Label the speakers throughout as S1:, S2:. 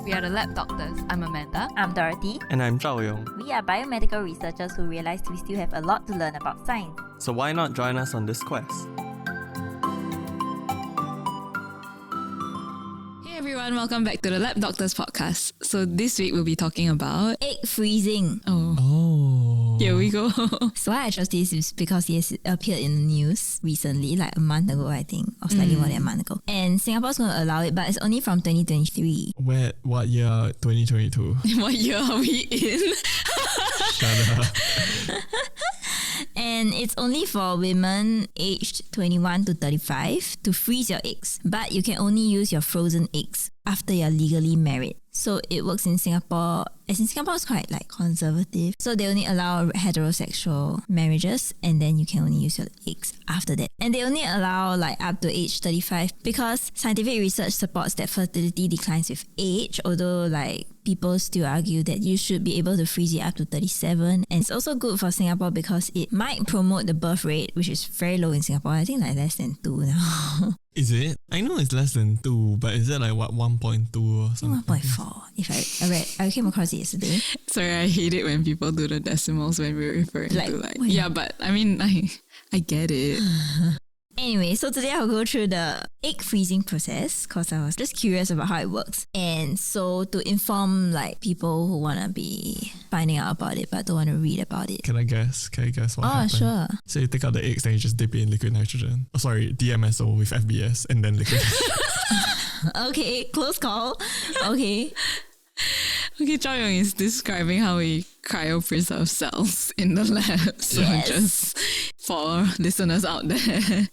S1: We are the Lab Doctors. I'm Amanda.
S2: I'm Dorothy.
S3: And I'm Zhao Yong.
S2: We are biomedical researchers who realized we still have a lot to learn about science.
S3: So why not join us on this quest?
S1: Hey everyone, welcome back to the Lab Doctors podcast. So this week we'll be talking about
S2: Egg freezing.
S1: Here we go.
S2: So why I chose this is because it has appeared in the news recently, like a month ago I think, or slightly more than a month ago. And Singapore's going to allow it, but it's only from 2023.
S4: What year? 2022.
S1: What year are we in?
S4: Shut up.
S2: And it's only for women aged 21 to 35 to freeze your eggs. But you can only use your frozen eggs after you're legally married. So it works in Singapore, as in Singapore is quite like conservative. So they only allow heterosexual marriages and then you can only use your eggs after that. And they only allow like up to age 35 because scientific research supports that fertility declines with age, although like people still argue that you should be able to freeze it up to 37. And it's also good for Singapore because it might promote the birth rate, which is very low in Singapore. I think like less than 2 now.
S4: Is it? I know it's less than 2, but is it like what, 1.2 or something?
S2: 1.4 if I came across it yesterday.
S1: Sorry, I hate it when people do the decimals when we're referring to like...
S2: wait.
S1: Yeah, but I mean, I get it.
S2: Anyway, so today I'll go through the egg freezing process because I was just curious about how it works. And so to inform like people who want to be finding out about it but don't want to read about it.
S4: Can I guess what happened?
S2: Sure.
S4: So you take out the eggs, then you just dip it in liquid nitrogen. Oh, sorry, DMSO with FBS and then liquid.
S2: Okay, close call. Okay.
S1: Okay, Zhao Yong is describing how we cryopreserve cells in the lab. So
S2: Yes.
S1: just for listeners out there.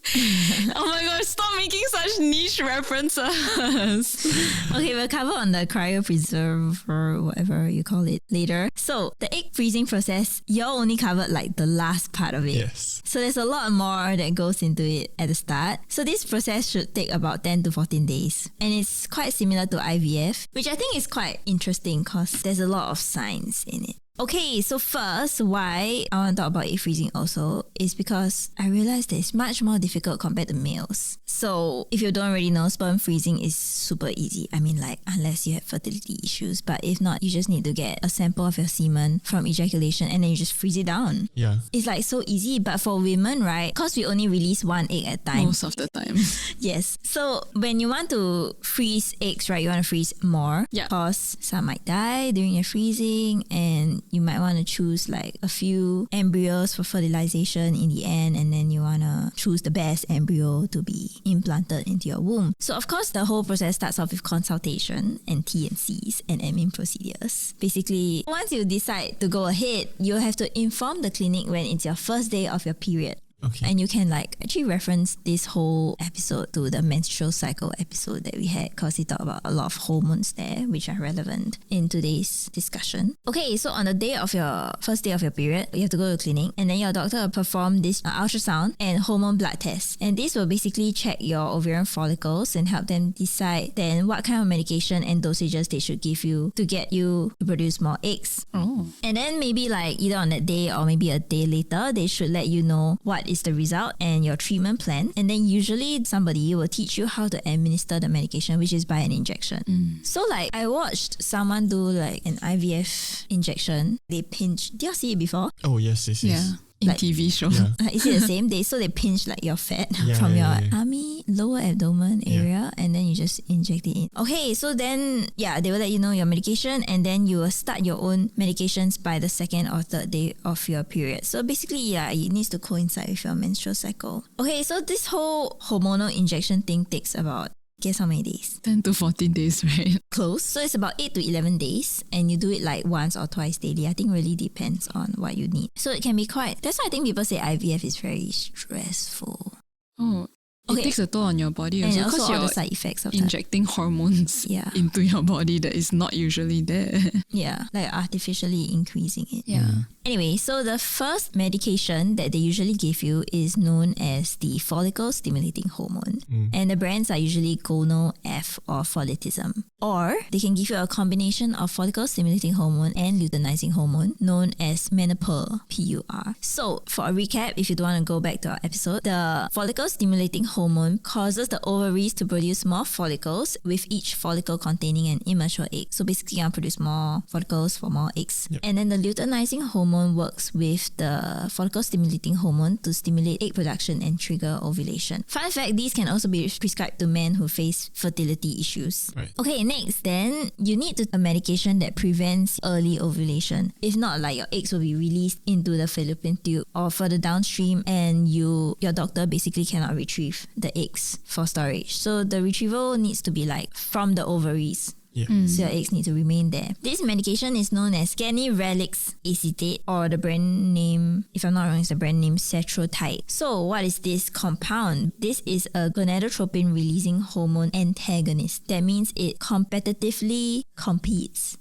S1: Oh my gosh, stop making such niche references.
S2: Okay, we'll cover on the cryopreserve or whatever you call it later. So the egg freezing process, you all only covered like the last part of it.
S4: Yes.
S2: So there's a lot more that goes into it at the start. So this process should take about 10 to 14 days. And it's quite similar to IVF, which I think is quite interesting because there's a lot of science in it. Okay, so first, why I want to talk about egg freezing also is because I realized that it's much more difficult compared to males. So if you don't already know, sperm freezing is super easy. I mean like unless you have fertility issues, but if not, you just need to get a sample of your semen from ejaculation and then you just freeze it down.
S4: Yeah.
S2: It's like so easy, but for women, right, because we only release one egg at a time.
S1: Most of the time.
S2: Yes. So when you want to freeze eggs, right, you want to freeze more.
S1: Yeah.
S2: Because some might die during your freezing and you might want to choose like a few embryos for fertilization in the end, and then you want to choose the best embryo to be implanted into your womb. So of course the whole process starts off with consultation and T&Cs and admin procedures. Basically, once you decide to go ahead, you have to inform the clinic when it's your first day of your period.
S4: Okay.
S2: And you can like actually reference this whole episode to the menstrual cycle episode that we had because we talked about a lot of hormones there which are relevant in today's discussion. Okay, so on the day of your first day of your period, you have to go to the clinic and then your doctor will perform this ultrasound and hormone blood test. And this will basically check your ovarian follicles and help them decide then what kind of medication and dosages they should give you to get you to produce more eggs.
S1: Oh.
S2: And then maybe like either on that day or maybe a day later, they should let you know what is the result and your treatment plan. And then usually somebody will teach you how to administer the medication, which is by an injection. So like I watched someone do like an IVF injection. They pinch. Did you see it before?
S4: Oh, yes.
S1: Yeah. In
S2: Like-
S1: TV show.
S4: Yeah.
S2: Is it the same day? So they pinch like your fat
S4: Yeah,
S2: from
S4: yeah,
S2: your
S4: yeah.
S2: tummy, lower abdomen area, and then you just inject it in. Okay, so then they will let you know your medication, and then you will start your own medications by the second or third day of your period. So basically, it needs to coincide with your menstrual cycle. Okay, so this whole hormonal injection thing takes about, guess how many days?
S1: 10 to 14 days, right?
S2: Close. So it's about 8 to 11 days and you do it like once or twice daily. I think really depends on what you need. So it can be quite, that's why I think people say IVF is very stressful.
S1: Oh.
S2: Okay.
S1: It takes a toll on your body
S2: And
S1: also
S2: also
S1: because
S2: all the
S1: you're
S2: side effects of that.
S1: injecting hormones
S2: Yeah.
S1: into your body that is not usually there.
S2: Yeah, like artificially increasing it.
S1: Yeah.
S2: Anyway, so the first medication that they usually give you is known as the follicle stimulating hormone. And the brands are usually Gono, F or Follitism. Or they can give you a combination of follicle stimulating hormone and luteinizing hormone known as Menopur, PUR. So for a recap, if you don't want to go back to our episode, the follicle stimulating hormone hormone causes the ovaries to produce more follicles, with each follicle containing an immature egg. So basically, you produce more follicles for more eggs.
S4: Yep.
S2: And then the luteinizing hormone works with the follicle stimulating hormone to stimulate egg production and trigger ovulation. Fun fact, these can also be prescribed to men who face fertility issues.
S4: Right.
S2: Okay, next, then you need a medication that prevents early ovulation. If not, like your eggs will be released into the fallopian tube or further downstream, and your doctor basically cannot retrieve the eggs for storage. So the retrieval needs to be like from the ovaries.
S4: Yeah.
S2: So your eggs need to remain there. This medication is known as ganirelix acetate, or the brand name, if I'm not wrong, is the brand name cetrotide. So what is this compound? This is a gonadotropin releasing hormone antagonist. That means it competitively competes.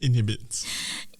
S4: Inhibits.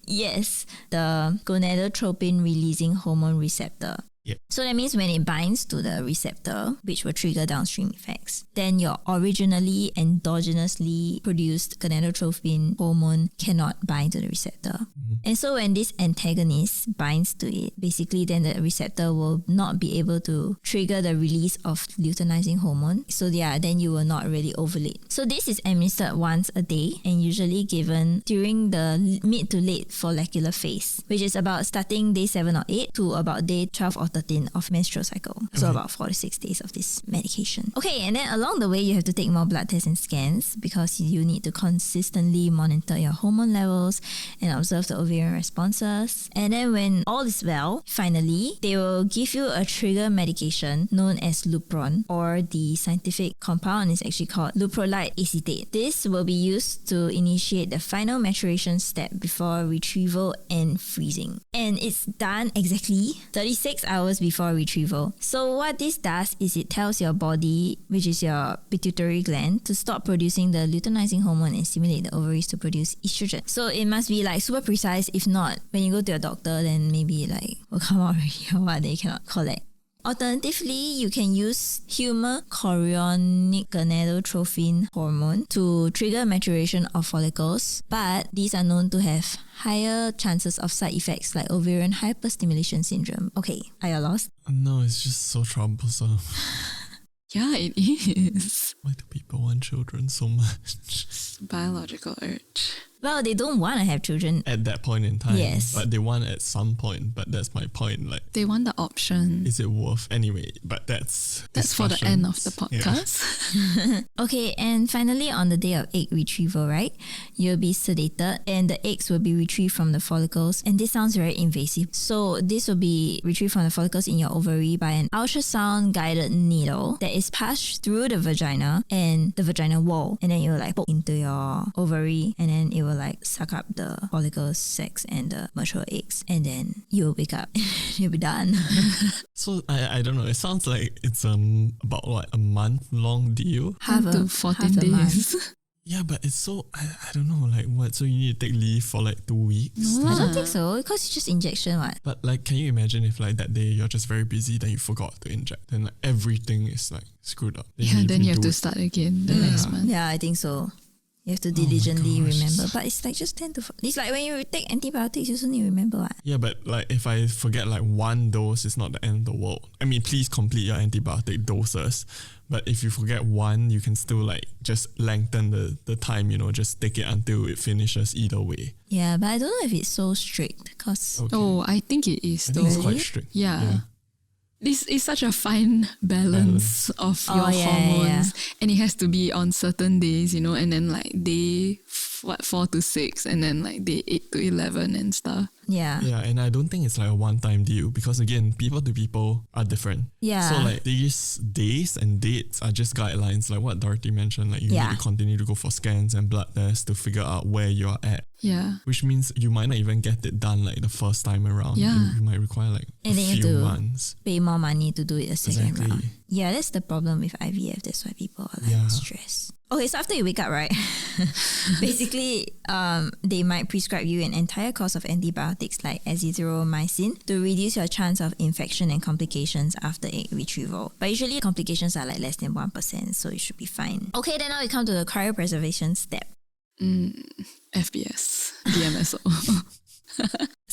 S2: Yes, the gonadotropin releasing hormone receptor.
S4: Yep.
S2: So that means when it binds to the receptor, which will trigger downstream effects, then your originally endogenously produced gonadotropin hormone cannot bind to the receptor. And so when this antagonist binds to it, basically then the receptor will not be able to trigger the release of luteinizing hormone. So yeah, then you will not really ovulate. So this is administered once a day and usually given during the mid to late follicular phase, which is about starting day 7 or 8 to about day 12 or 13 of menstrual cycle. So about 4 to 6 days of this medication. Okay, and then along the way, you have to take more blood tests and scans because you need to consistently monitor your hormone levels and observe the ovarian responses. And then when all is well, finally, they will give you a trigger medication known as Lupron, or the scientific compound is actually called luprolide acetate. This will be used to initiate the final maturation step before retrieval and freezing. And it's done exactly 36 hours before retrieval. So what this does is it tells your body, which is your pituitary gland, to stop producing the luteinizing hormone and stimulate the ovaries to produce estrogen. So it must be like super precise. If not, when you go to your doctor, then maybe like will come out already or what they cannot collect. Alternatively, you can use human chorionic gonadotropin hormone to trigger maturation of follicles, but these are known to have higher chances of side effects like ovarian hyperstimulation syndrome. Okay, are you lost?
S4: No, it's just so troublesome.
S1: Yeah, it is.
S4: Why do people want children so much?
S1: Biological urge.
S2: Well, they don't want to have children.
S4: At that point in time.
S2: Yes.
S4: But they want at some point. But that's my point. Like,
S1: They want the option.
S4: is it worth anyway? But that's
S1: For the end of the
S4: discussions.
S1: podcast.
S2: Okay, and finally on the day of egg retrieval, right, you'll be sedated and the eggs will be retrieved from the follicles. And this sounds very invasive. So this will be retrieved from the follicles in your ovary by an ultrasound guided needle that is passed through the vagina and the vagina wall. And then it will like poke into your ovary, and then it will like suck up the follicles, sex, and the mature eggs. And then you'll wake up. You'll be done.
S4: So I don't know. It sounds like it's about what, a month long deal.
S1: Half to 14 days.
S4: Yeah, but it's so I don't know, like what, so you need to take leave for like 2 weeks?
S1: No.
S2: I don't think so, because it's just injection, what?
S4: But like, can you imagine if like that day you're just very busy, then you forgot to inject, then like everything is like screwed up.
S1: Then you have to
S4: do
S1: start again the next month.
S2: Yeah, I think so. You have to diligently
S4: gosh.
S2: remember. But it's like just 10 to 4. It's like when you take antibiotics, you also need to remember what.
S4: Yeah, but like if I forget like one dose, it's not the end of the world. I mean, please complete your antibiotic doses. But if you forget one, you can still like just lengthen the time, you know, just take it until it finishes either way.
S2: Yeah, but I don't know if it's so strict because
S4: Okay.
S1: Oh, I think it is
S4: I
S1: though.
S4: think it's quite
S2: Really?
S4: strict.
S1: Yeah. This is such a fine balance of your hormones, and it has to be on certain days, you know, and then like day 4 to 6, and then like day 8 to 11 and stuff.
S2: yeah.
S4: Yeah, and I don't think it's like a one-time deal because again, people to people are different.
S2: Yeah.
S4: So like these days and dates are just guidelines, like what Dorothy mentioned. Like you
S2: Yeah.
S4: need to continue to go for scans and blood tests to figure out where you're at.
S1: Yeah.
S4: Which means you might not even get it done like the first time around.
S1: Yeah.
S4: You might require like
S2: And
S4: a
S2: then you have
S4: few
S2: to
S4: months.
S2: pay more money to do it a second
S4: Exactly.
S2: round. Yeah, that's the problem with IVF. That's why people are like
S4: Yeah.
S2: stressed. Okay, so after you wake up, right? Basically, they might prescribe you an entire course of antibiotics like azithromycin to reduce your chance of infection and complications after egg retrieval. But usually complications are like less than 1%, so it should be fine. Okay, then now we come to the cryopreservation step.
S1: FBS, DMSO.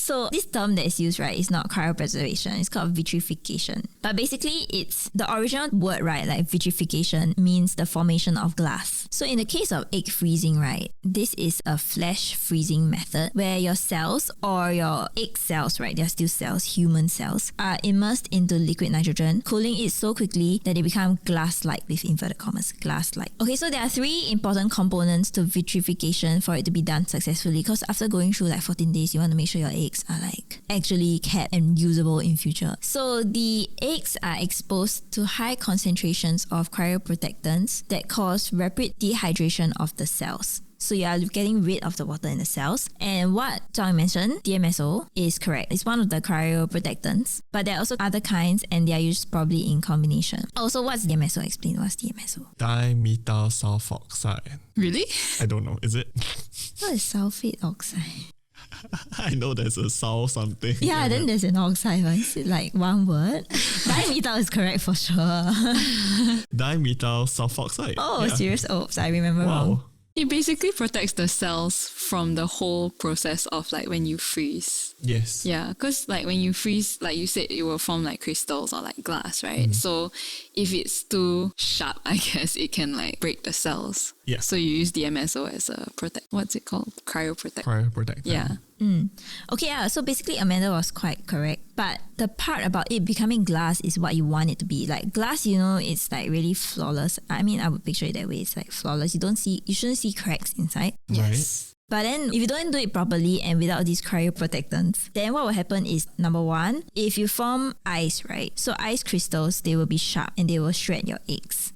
S2: So this term that is used, right, is not cryopreservation. It's called vitrification. But basically, it's the original word, right, like vitrification means the formation of glass. So in the case of egg freezing, right, this is a flash freezing method where your cells or your egg cells, right, they're still cells, human cells, are immersed into liquid nitrogen, cooling it so quickly that they become glass-like with inverted commas, glass-like. Okay, so there are 3 important components to vitrification for it to be done successfully, because after going through like 14 days, you want to make sure your eggs are like actually kept and usable in future. So the eggs are exposed to high concentrations of cryoprotectants that cause rapid dehydration of the cells. So you are getting rid of the water in the cells. And what Zhang mentioned, DMSO, is correct. It's one of the cryoprotectants. But there are also other kinds and they are used probably in combination. Also, what's DMSO? Explain what's DMSO.
S4: Dimethyl sulfoxide.
S1: Really?
S4: I don't know. Is it?
S2: What is sulfate oxide?
S4: I know there's a sul something.
S2: Yeah, then there's an oxide. Right? Is it like one word? Dimethyl is correct for sure.
S4: Dimethyl sulfoxide.
S2: Oh,
S4: yeah.
S2: serious? Oops, I remember wrong.
S4: Wow.
S1: It basically protects the cells from the whole process of like when you freeze.
S4: Yes.
S1: Yeah, because like when you freeze, like you said, it will form like crystals or like glass, right? So if it's too sharp, I guess it can like break the cells.
S4: Yeah.
S1: So you use DMSO as a what's it called? Cryoprotect.
S4: Cryoprotectant.
S1: Yeah.
S2: Okay, yeah, so basically Amanda was quite correct. But the part about it becoming glass is what you want it to be. Like glass, you know, it's like really flawless. I mean, I would picture it that way. It's like flawless. You shouldn't see cracks inside.
S1: Yes.
S2: But then if you don't do it properly and without these cryoprotectants, then what will happen is, number 1, if you form ice, right? So ice crystals, they will be sharp and they will shred your eggs.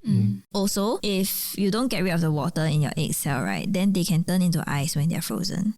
S2: Also, if you don't get rid of the water in your egg cell, right, then they can turn into ice when they're frozen.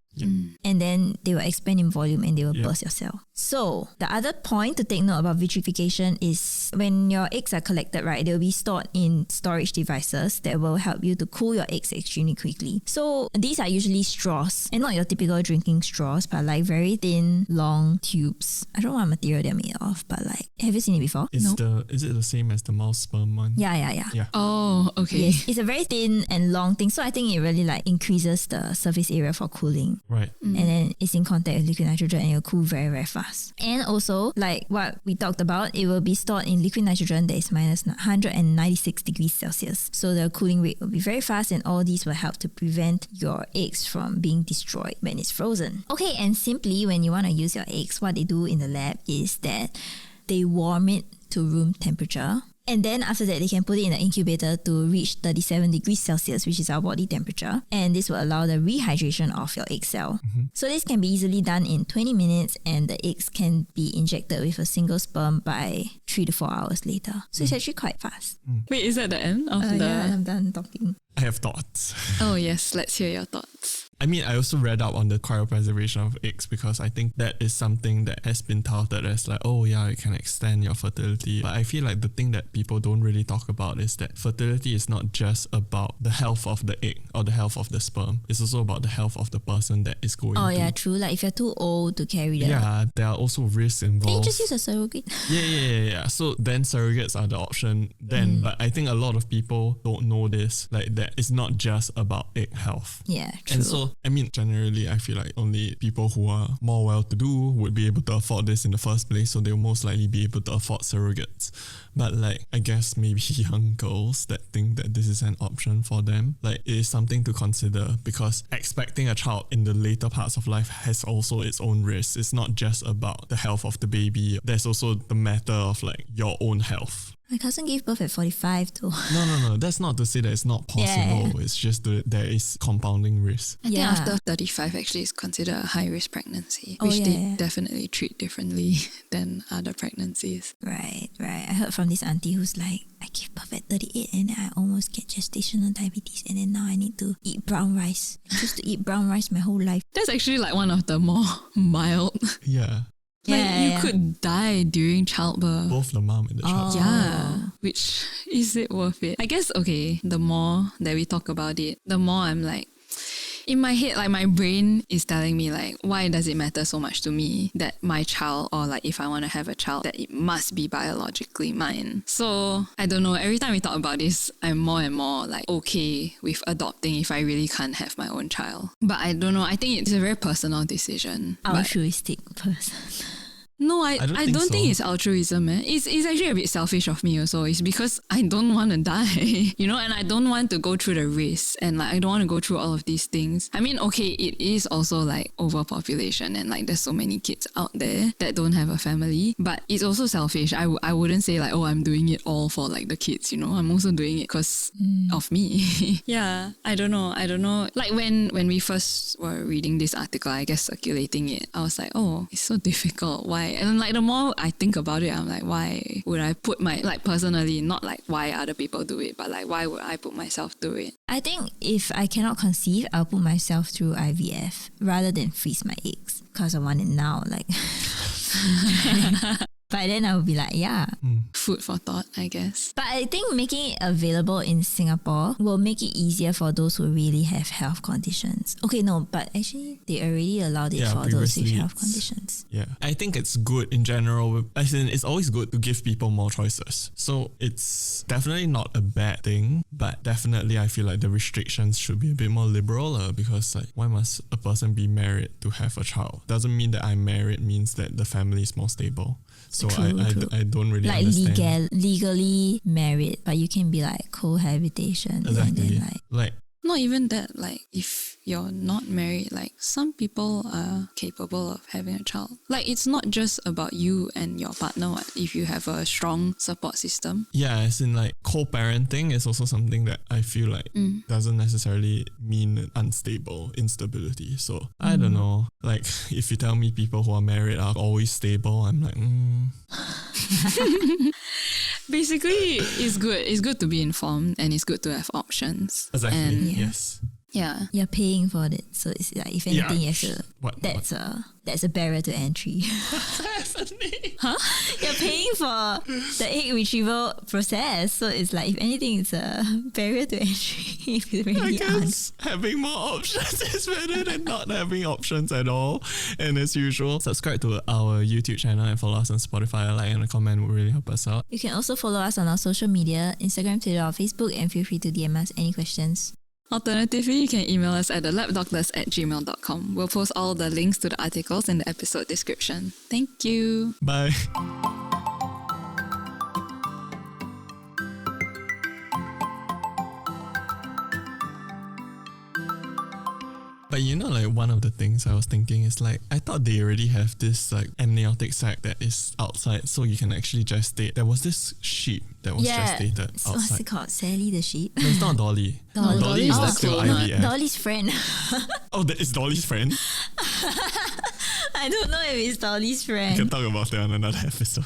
S2: And then they will expand in volume and they will burst your cell. So the other point to take note about vitrification is when your eggs are collected, right, they will be stored in storage devices that will help you to cool your eggs extremely quickly. So these are usually straws, and not your typical drinking straws, but like very thin, long tubes. I don't know what material they're made of, but like, have you seen it before?
S4: Is it the same as the mouse sperm one?
S2: Yeah.
S1: Oh, okay.
S2: Yes, it's a very thin and long thing. So I think it really like increases the surface area for cooling.
S4: Right.
S2: And then it's in contact with liquid nitrogen and it'll cool very, very fast. And also, like what we talked about, it will be stored in liquid nitrogen that is minus 196 degrees Celsius. So the cooling rate will be very fast, and all these will help to prevent your eggs from being destroyed when it's frozen. Okay, and simply when you want to use your eggs, what they do in the lab is that they warm it to room temperature. And then after that, they can put it in the incubator to reach 37 degrees Celsius, which is our body temperature. And this will allow the rehydration of your egg cell. So this can be easily done in 20 minutes, and the eggs can be injected with a single sperm by 3 to 4 hours later. So it's actually quite fast.
S1: Wait, is that the end of the...
S2: Yeah, I'm done talking.
S4: I have thoughts.
S1: Oh yes, let's hear your thoughts.
S4: I mean, I also read up on the cryopreservation of eggs because I think that is something that has been touted as like, oh yeah, it can extend your fertility. But I feel like the thing that people don't really talk about is that fertility is not just about the health of the egg or the health of the sperm. It's also about the health of the person that is going to.
S2: Oh yeah, true. Like if you're too old to carry that.
S4: Yeah, there are also risks
S2: Then you
S4: involved.
S2: just use a surrogate.
S4: Yeah. So then surrogates are the option then. But I think a lot of people don't know this, like that it's not just about egg health.
S2: Yeah, true.
S4: And so, I mean, generally, I feel like only people who are more well-to-do would be able to afford this in the first place, so they'll most likely be able to afford surrogates. But like, I guess maybe young girls that think that this is an option for them, like it is something to consider, because expecting a child in the later parts of life has also its own risks. It's not just about the health of the baby. There's also the matter of like your own health.
S2: My cousin gave birth at 45 too.
S4: No. That's not to say that it's not possible.
S2: Yeah.
S4: It's just that there is compounding risk.
S1: I think after 35 actually is considered a high-risk pregnancy, which they definitely treat differently than other pregnancies.
S2: Right. I heard from this auntie who's like, I gave birth at 38 and then I almost get gestational diabetes, and then now I need to eat brown rice. I used to eat brown rice my whole life.
S1: That's actually like one of the more mild.
S4: Yeah.
S1: You could die during childbirth.
S4: Both the mom and the child.
S1: Yeah, which is it worth it? I guess, okay, the more that we talk about it, the more I'm like, in my head, like my brain is telling me like, why does it matter so much to me that my child, or like if I want to have a child, that it must be biologically mine? So I don't know. Every time we talk about this, I'm more and more like okay with adopting if I really can't have my own child. But I don't know. I think it's a very personal decision.
S2: Altruistic person.
S1: No, I don't think it's altruism. It's actually a bit selfish of me also. It's because I don't want to die, you know, and I don't want to go through the risks, and like I don't want to go through all of these things. I mean, okay, it is also like overpopulation, and like there's so many kids out there that don't have a family, but it's also selfish. I wouldn't say like, oh, I'm doing it all for like the kids, you know. I'm also doing it because of me. Yeah, I don't know. Like when we first were reading this article, I guess circulating it, I was like, oh, it's so difficult. Why? And like the more I think about it, I'm like, why would I put my, like personally, not like why other people do it, but like why would I put myself through it?
S2: I think if I cannot conceive, I'll put myself through IVF rather than freeze my eggs because I want it now. Like, but then I would be like, yeah.
S1: Food for thought, I guess.
S2: But I think making it available in Singapore will make it easier for those who really have health conditions. Okay, no, but actually they already allowed it for those with health conditions.
S4: Yeah, I think it's good in general. As in, it's always good to give people more choices. So it's definitely not a bad thing, but definitely I feel like the restrictions should be a bit more liberal because like, why must a person be married to have a child? Doesn't mean that I'm married means that the family is more stable. So
S2: True.
S4: I don't really
S2: like
S4: understand.
S2: Legally married, but you can be like cohabitation.
S4: Exactly.
S2: And then
S1: not even that, like if you're not married, like some people are capable of having a child. Like it's not just about you and your partner if you have a strong support system.
S4: Yeah, as in like co-parenting is also something that I feel like doesn't necessarily mean unstable instability. So I don't know, like if you tell me people who are married are always stable, I'm like
S1: Basically, it's good to be informed, and it's good to have options.
S4: Exactly.
S1: And
S4: yes.
S1: Yeah.
S2: you're paying for it, so it's like if anything, you have to, that's a barrier to entry. You're paying for the egg retrieval process, so it's like if anything, it's a barrier to entry. If you really
S4: I guess having more options is better than not having options at all. And as usual, subscribe to our YouTube channel and follow us on Spotify. A like and a comment would really help us out.
S2: You can also follow us on our social media, Instagram, Twitter, or Facebook, and feel free to DM us any questions.
S1: Alternatively, you can email us at thelabdoctors@gmail.com. We'll post all the links to the articles in the episode description. Thank you.
S4: Bye. But you know, like one of the things I was thinking is like, I thought they already have this like amniotic sac that is outside, so you can actually gestate. There was this sheep that was gestated outside.
S2: What's it called? Sally the sheep?
S4: No, it's not Dolly.
S2: Dolly
S4: is
S2: is
S4: like still IVF.
S2: Dolly's friend.
S4: Oh, that is Dolly's friend?
S2: I don't know if it's Dolly's friend.
S4: We can talk about that on another episode.